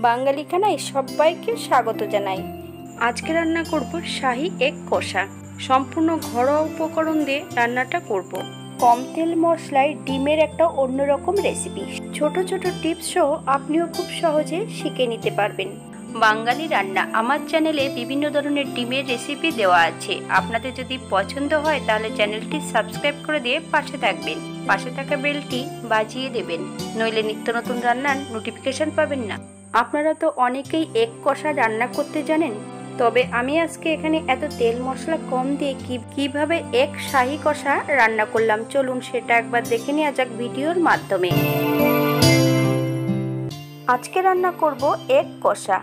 বাঙালি খানায় সবাইকে স্বাগত জানাই। আজকে রান্না করব শাহী এগ কষা। সম্পূর্ণ ঘরোয়া উপকরণ দিয়ে রান্নাটা করব। কম তেল মশলায় ডিমের একটা অন্যরকম রেসিপি। ছোট ছোট টিপস সহ আপনিও খুব সহজে শিখে নিতে পারবেন। বাঙালি রান্না আমার চ্যানেলে বিভিন্ন ধরনের ডিমের রেসিপি দেওয়া আছে। আপনাদের যদি পছন্দ হয় তাহলে চ্যানেলটি সাবস্ক্রাইব করে দিয়ে পাশে থাকবেন। পাশে থাকা বেলটি বাজিয়ে দেবেন, নইলে নিত্য নতুন রান্নার নোটিফিকেশন পাবেন না। আপনারা তো অনেকেই এগ কষা রান্না করতে জানেন, তবে আমি আজকে এখানে এত তেল মশলা কম দিয়ে কিভাবে এগ শাহী কষা রান্না করলাম, চলুন সেটা একবার দেখে নেওয়া যাক ভিডিওর মাধ্যমে। আজকে রান্না করব এগ কষা।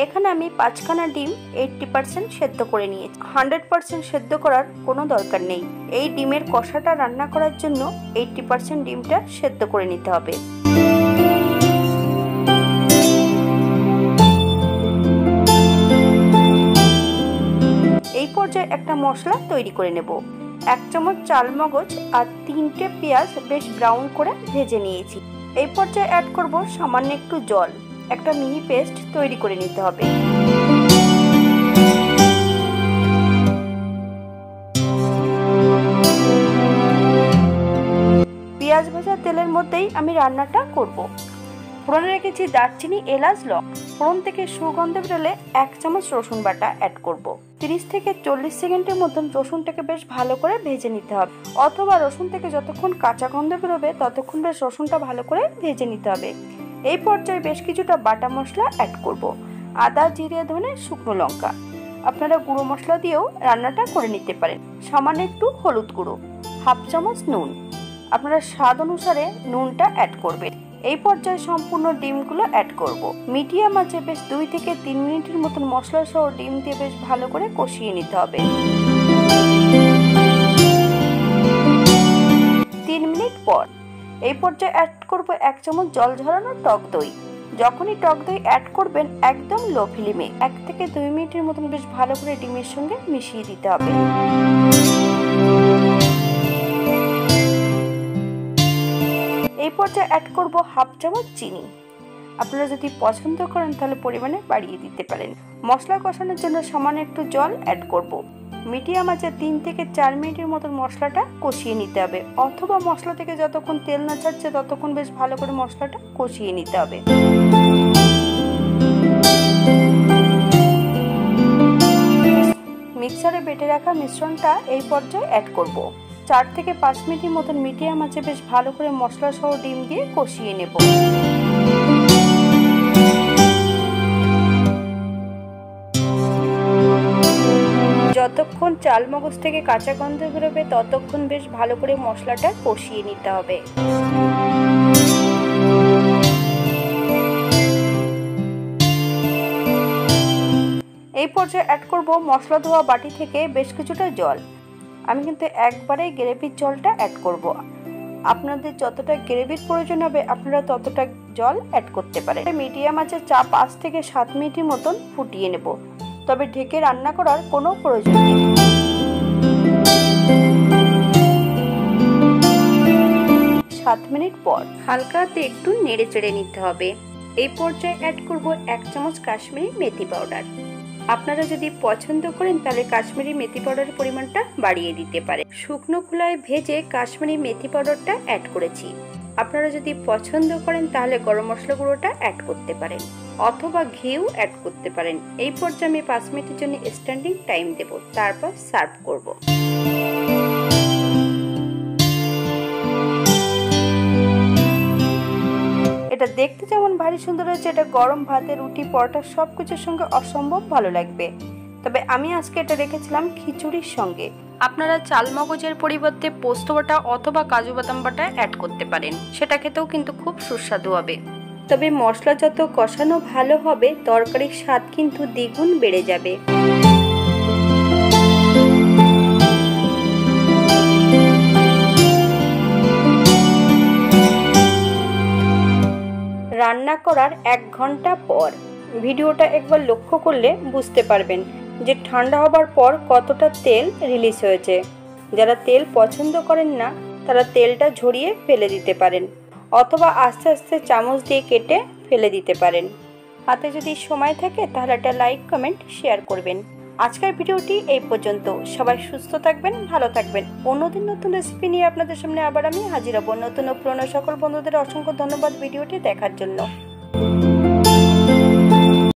এখানে আমি 5খানা ডিম 80% সেদ্ধ করে নিয়েছি। 100% সেদ্ধ করার কোনো দরকার নেই। এই ডিমের কষাটা রান্না করার জন্য 80% ডিমটা সেদ্ধ করে নিতে হবে। এই পর্যায়ে একটা মশলা তৈরি করে নেব। 1 চামচ চাল মগজ আর 3টে পেঁয়াজ বেশ ব্রাউন করে ভেজে নিয়েছি। এই পর্যায়ে অ্যাড করব সামান্য একটু জল। একটা মিহি পেস্ট তৈরি করে নিতে হবে। পেঁয়াজ ভাজা তেলের মধ্যেই আমি রান্নাটা করব। ফোড়নে রেখেছি দারচিনি, এলাচ, লং। ফোড়ন থেকে সুগন্ধ বেরোলে 1 চামচ রসুন বাটা অ্যাড করব। 30 থেকে 40 সেকেন্ডের মতন রসুনটাকে বেশ ভালো করে ভেজে নিতে হবে, অথবা রসুন থেকে যতক্ষণ কাঁচা গন্ধ বেরোবে ততক্ষণ বেশ রসুনটা ভালো করে ভেজে নিতে হবে। এই পর্যায়ে বেশ কিছুটা বাটা মশলা অ্যাড করব। আদা, জিরে, ধনে, শুকনো লঙ্কা। আপনারা গুঁড়ো মশলা দিয়েও রান্নাটা করে নিতে পারেন। সামান্য একটু হলুদ গুঁড়ো, 1/2 চামচ নুন। আপনারা স্বাদ অনুসারে নুনটা অ্যাড করবেন। এই পর্যায়ে সম্পূর্ণ ডিমগুলো অ্যাড করব। মিডিয়াম আঁচে বেশ 2 থেকে 3 মিনিটের মতন মশলা সহ ডিম দিয়ে বেশ ভালো করে কষিয়ে নিতে হবে। 3 মিনিট পর এই পর্যায়ে অ্যাড করব 1 চামচ জল ঝরানো টক দই। যখনই টক দই অ্যাড করবেন একদম লো ফ্লেমে 1 থেকে 2 মিনিটের মতন বেশ ভালো করে ডিমের সঙ্গে মিশিয়ে দিতে হবে। এই পর্যায়ে অ্যাড করব 1/2 চামচ চিনি। আপনারা যদি পছন্দ করেন তাহলে পরিমাণে বাড়িয়ে দিতে পারেন। মশলা কষানোর জন্য সামান্য একটু জল অ্যাড করব। মিডিয়াম আঁচে 3 থেকে 4 মিনিটের মতন মশলাটা কষিয়ে নিতে হবে, অথবা মশলা থেকে যতক্ষণ তেল না ছাড়ছে ততক্ষণ বেশ ভালো করে মশলাটা কষিয়ে নিতে হবে। মিক্সারে বেটে রাখা মিশ্রণটা এই পর্যায়ে অ্যাড করব। 4 থেকে 5 মিনিটের মতন মিডিয়াম আঁচে বেশ ভালো করে মশলা সহ ডিম দিয়ে কষিয়ে নেব। যতক্ষণ চাল মগজ থেকে কাঁচা গন্ধ বেরোবে ততক্ষণ বেশ ভালো করে মশলাটা কষিয়ে নিতে হবে। এই পর্যায়ে অ্যাড করব মশলা ধোয়া বাটি থেকে বেশ কিছুটা জল। আমি কিন্তু একবারে গ্রেভির জলটা অ্যাড করব। আপনাদের যতটা গ্রেভির প্রয়োজন হবে আপনারা ততটা জল অ্যাড করতে পারেন। মিডিয়াম আঁচে 5 থেকে 7 মিনিটের মতন ফুটিয়ে নেব, তবে ঢেকে রান্না করার কোনো প্রয়োজন নেই। 7 মিনিট পর হালকা হাতে একটু নেড়ে চেড়ে নিতে হবে। এই পর্যায়ে অ্যাড করব 1 চামচ কাশ্মীরি মেথি পাউডার। আপনারা যদি পছন্দ করেন তাহলে কাশ্মীরি মেথি পাউডারের পরিমাণটা বাড়িয়ে দিতে পারেন। শুকনো খোলায় ভেজে কাশ্মীরি মেথি পাউডারটা অ্যাড করেছি। আপনারা যদি পছন্দ করেন তাহলে গরম মশলা গুঁড়োটা অ্যাড করতে পারেন, অথবা ঘিও অ্যাড করতে পারেন। এই পর্যায়ে আমি 5 মিনিটের জন্য স্ট্যান্ডিং টাইম দেব, তারপর সার্ভ করব। এটা দেখতে যেমন ভারী সুন্দর হয়েছে, এটা গরম ভাতে, রুটি, পরোটা সবকিছুর সঙ্গে অসম্ভব ভালো লাগবে। তবে আমি আজকে এটা রেখেছিলাম খিচুড়ির সঙ্গে। আপনারা চাল মগজের পরিবর্তে পোস্ত বাটা অথবা কাজু বাদাম বাটা অ্যাড করতে পারেন, সেটা খেতেও কিন্তু খুব সুস্বাদু হবে। তবে মশলা যত কষানো ভালো হবে তরকারির স্বাদ কিন্তু দ্বিগুণ বেড়ে যাবে। রান্না করার 1 ঘন্টা পর ভিডিওটা একবার লক্ষ্য করলে বুঝতে পারবেন যে ঠান্ডা হবার পর কতটা তেল রিলিজ হয়েছে। যারা তেল পছন্দ করেন না তারা তেলটা ঝরিয়ে ফেলে দিতে পারেন, অথবা আস্তে আস্তে চামচ দিয়ে কেটে ফেলে দিতে পারেন। হাতে যদি সময় থাকে তাহলে একটা লাইক, কমেন্ট, শেয়ার করবেন। আজকের ভিডিওটি এই পর্যন্ত। সবাই সুস্থ থাকবেন, ভালো থাকবেন। অন্যদিন নতুন রেসিপি নিয়ে আপনাদের সামনে আবার আমি হাজির হব। নতুন ও পুরনো সকল বন্ধুদের অসংখ্য ধন্যবাদ ভিডিওটি দেখার জন্য।